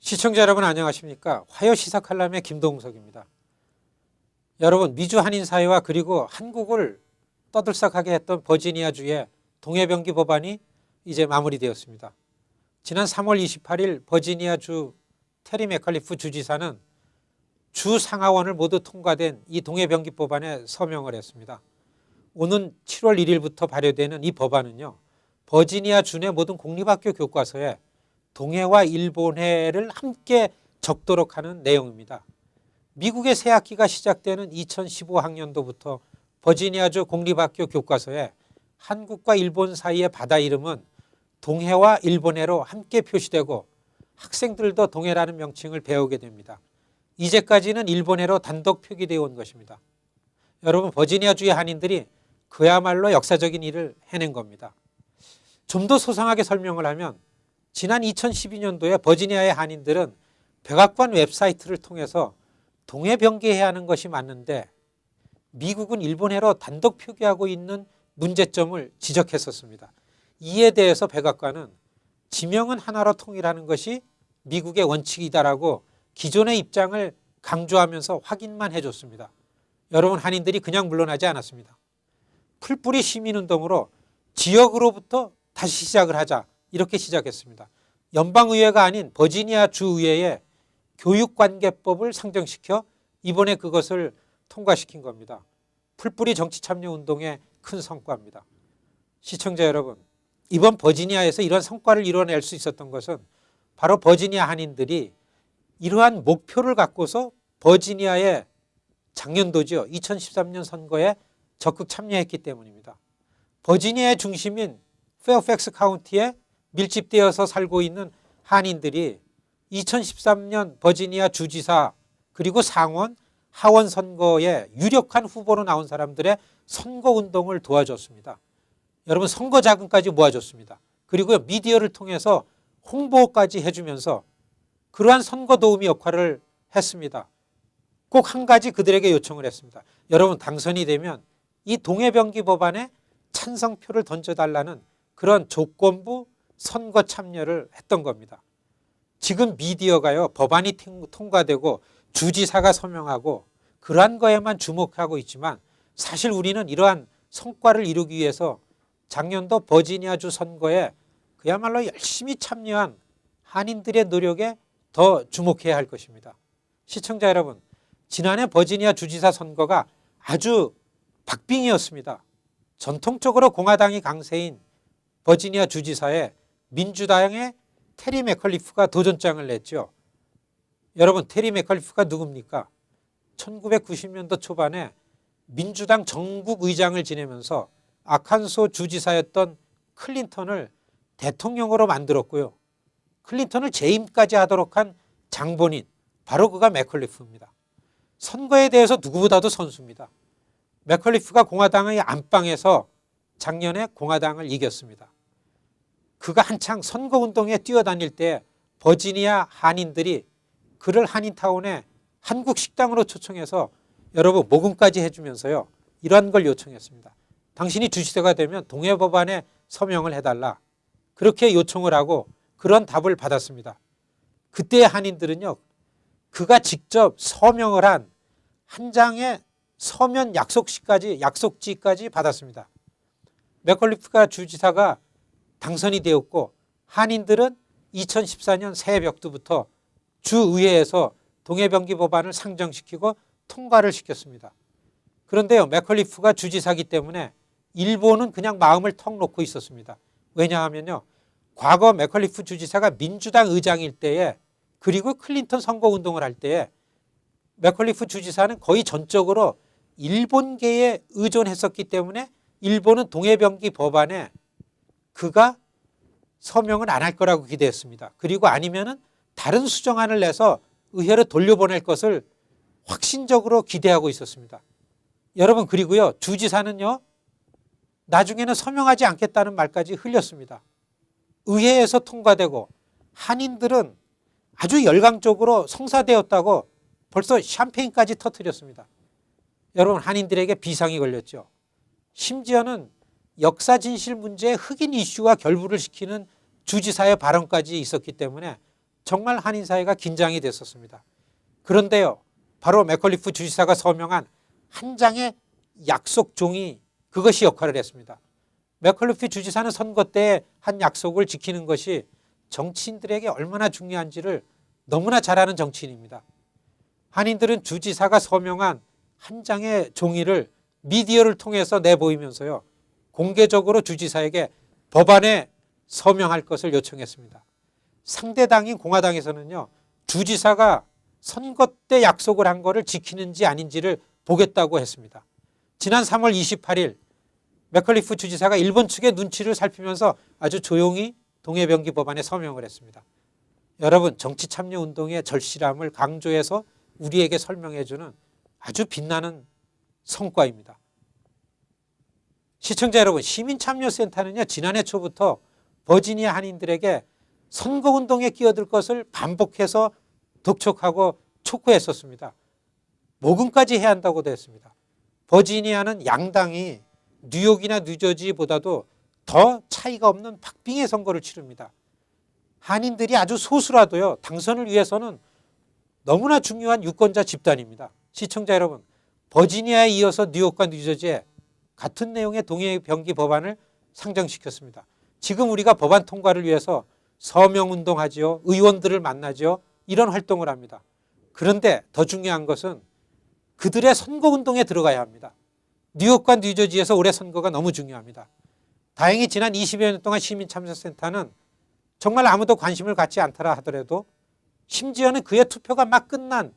시청자 여러분 안녕하십니까? 화요시사 칼럼의 김동석입니다. 여러분, 미주 한인사회와 그리고 한국을 떠들썩하게 했던 버지니아주의 동해병기 법안이 이제 마무리되었습니다. 지난 3월 28일 버지니아주 테리 맥칼리프 주지사는 주 상하원을 모두 통과된 이 동해병기 법안에 서명을 했습니다. 오는 7월 1일부터 발효되는 이 법안은요, 버지니아주 내 모든 공립학교 교과서에 동해와 일본해를 함께 적도록 하는 내용입니다. 미국의 새 학기가 시작되는 2015학년도부터 버지니아주 공립학교 교과서에 한국과 일본 사이의 바다 이름은 동해와 일본해로 함께 표시되고 학생들도 동해라는 명칭을 배우게 됩니다. 이제까지는 일본해로 단독 표기되어 온 것입니다. 여러분, 버지니아주의 한인들이 그야말로 역사적인 일을 해낸 겁니다. 좀 더 소상하게 설명을 하면 지난 2012년도에 버지니아의 한인들은 백악관 웹사이트를 통해서 동해병기해야 하는 것이 맞는데 미국은 일본해로 단독 표기하고 있는 문제점을 지적했었습니다. 이에 대해서 백악관은 지명은 하나로 통일하는 것이 미국의 원칙이다라고 기존의 입장을 강조하면서 확인만 해줬습니다. 여러분, 한인들이 그냥 물러나지 않았습니다. 풀뿌리 시민운동으로 지역으로부터 다시 시작을 하자, 이렇게 시작했습니다. 연방의회가 아닌 버지니아 주의회에 교육관계법을 상정시켜 이번에 그것을 통과시킨 겁니다. 풀뿌리 정치참여운동의 큰 성과입니다. 시청자 여러분, 이번 버지니아에서 이런 성과를 이뤄낼 수 있었던 것은 바로 버지니아 한인들이 이러한 목표를 갖고서 버지니아의 작년도죠, 2013년 선거에 적극 참여했기 때문입니다. 버지니아의 중심인 페어팩스 카운티에 밀집되어서 살고 있는 한인들이 2013년 버지니아 주지사 그리고 상원, 하원 선거에 유력한 후보로 나온 사람들의 선거운동을 도와줬습니다. 여러분, 선거 자금까지 모아줬습니다. 그리고 미디어를 통해서 홍보까지 해주면서 그러한 선거 도우미 역할을 했습니다. 꼭 한 가지 그들에게 요청을 했습니다. 여러분, 당선이 되면 이 동해병기 법안에 찬성표를 던져달라는 그런 조건부 선거 참여를 했던 겁니다. 지금 미디어가요, 법안이 통과되고 주지사가 서명하고 그러한 거에만 주목하고 있지만 사실 우리는 이러한 성과를 이루기 위해서 작년도 버지니아주 선거에 그야말로 열심히 참여한 한인들의 노력에 더 주목해야 할 것입니다. 시청자 여러분, 지난해 버지니아 주지사 선거가 아주 박빙이었습니다. 전통적으로 공화당이 강세인 버지니아 주지사에 민주당의 테리 맥칼리프가 도전장을 냈죠. 여러분, 테리 맥칼리프가 누굽니까? 1990년도 초반에 민주당 전국 의장을 지내면서 아칸소 주지사였던 클린턴을 대통령으로 만들었고요. 클린턴을 재임까지 하도록 한 장본인, 바로 그가 맥칼리프입니다. 선거에 대해서 누구보다도 선수입니다. 맥칼리프가 공화당의 안방에서 작년에 공화당을 이겼습니다. 그가 한창 선거운동에 뛰어다닐 때 버지니아 한인들이 그를 한인타운에 한국 식당으로 초청해서 여러분 모금까지 해주면서요, 이러한 걸 요청했습니다. 당신이 주지사가 되면 동해법안에 서명을 해달라, 그렇게 요청을 하고 그런 답을 받았습니다. 그때의 한인들은요, 그가 직접 서명을 한 한 장의 서면 약속지까지 받았습니다. 맥칼리프가 주지사가 당선이 되었고 한인들은 2014년 새벽부터 주의회에서 동해병기 법안을 상정시키고 통과를 시켰습니다. 그런데요, 맥칼리프가 주지사기 때문에 일본은 그냥 마음을 턱 놓고 있었습니다. 왜냐하면요, 과거 맥칼리프 주지사가 민주당 의장일 때에 그리고 클린턴 선거운동을 할 때에 맥칼리프 주지사는 거의 전적으로 일본계에 의존했었기 때문에 일본은 동해병기 법안에 그가 서명을 안 할 거라고 기대했습니다. 그리고 아니면은 다른 수정안을 내서 의회로 돌려보낼 것을 확신적으로 기대하고 있었습니다. 여러분, 그리고요, 주지사는요, 나중에는 서명하지 않겠다는 말까지 흘렸습니다. 의회에서 통과되고 한인들은 아주 열광적으로 성사되었다고 벌써 샴페인까지 터뜨렸습니다. 여러분, 한인들에게 비상이 걸렸죠. 심지어는 역사 진실 문제의 흑인 이슈와 결부를 시키는 주지사의 발언까지 있었기 때문에 정말 한인사회가 긴장이 됐었습니다. 그런데요, 바로 맥컬리프 주지사가 서명한 한 장의 약속 종이 그것이 역할을 했습니다. 맥컬리프 주지사는 선거 때 한 약속을 지키는 것이 정치인들에게 얼마나 중요한지를 너무나 잘 아는 정치인입니다. 한인들은 주지사가 서명한 한 장의 종이를 미디어를 통해서 내보이면서요, 공개적으로 주지사에게 법안에 서명할 것을 요청했습니다. 상대당인 공화당에서는요, 주지사가 선거 때 약속을 한 것을 지키는지 아닌지를 보겠다고 했습니다. 지난 3월 28일 맥컬리프 주지사가 일본 측의 눈치를 살피면서 아주 조용히 동해병기 법안에 서명을 했습니다. 여러분, 정치 참여 운동의 절실함을 강조해서 우리에게 설명해주는 아주 빛나는 성과입니다. 시청자 여러분, 시민참여센터는요, 지난해 초부터 버지니아 한인들에게 선거운동에 끼어들 것을 반복해서 독촉하고 촉구했었습니다. 모금까지 해야 한다고도 했습니다. 버지니아는 양당이 뉴욕이나 뉴저지보다도 더 차이가 없는 박빙의 선거를 치릅니다. 한인들이 아주 소수라도요, 당선을 위해서는 너무나 중요한 유권자 집단입니다. 시청자 여러분, 버지니아에 이어서 뉴욕과 뉴저지에 같은 내용의 동해병기 법안을 상정시켰습니다. 지금 우리가 법안 통과를 위해서 서명운동하지요, 의원들을 만나죠, 이런 활동을 합니다. 그런데 더 중요한 것은 그들의 선거운동에 들어가야 합니다. 뉴욕과 뉴저지에서 올해 선거가 너무 중요합니다. 다행히 지난 20여 년 동안 시민참여센터는 정말 아무도 관심을 갖지 않더라 하더라도, 심지어는 그의 투표가 막 끝난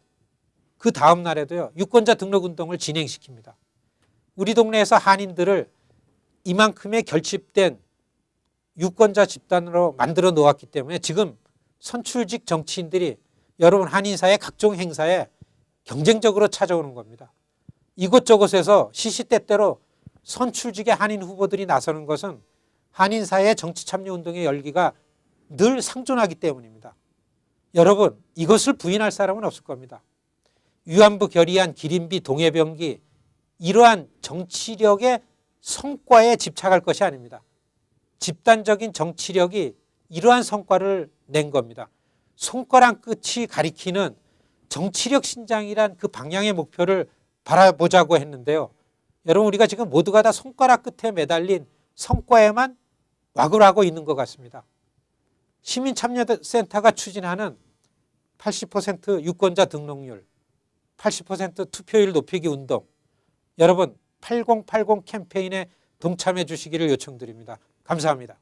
그 다음 날에도요, 유권자 등록 운동을 진행시킵니다. 우리 동네에서 한인들을 이만큼의 결집된 유권자 집단으로 만들어 놓았기 때문에 지금 선출직 정치인들이 여러분 한인사의 각종 행사에 경쟁적으로 찾아오는 겁니다. 이곳저곳에서 시시때때로 선출직의 한인 후보들이 나서는 것은 한인사회의 정치 참여 운동의 열기가 늘 상존하기 때문입니다. 여러분, 이것을 부인할 사람은 없을 겁니다. 위안부 결의안, 기린비, 동해병기, 이러한 정치력의 성과에 집착할 것이 아닙니다. 집단적인 정치력이 이러한 성과를 낸 겁니다. 손가락 끝이 가리키는 정치력 신장이란 그 방향의 목표를 바라보자고 했는데요. 여러분, 우리가 지금 모두가 다 손가락 끝에 매달린 성과에만 왁을 하고 있는 것 같습니다. 시민참여센터가 추진하는 80% 유권자 등록률, 80% 투표율 높이기 운동, 여러분 8080 캠페인에 동참해 주시기를 요청드립니다. 감사합니다.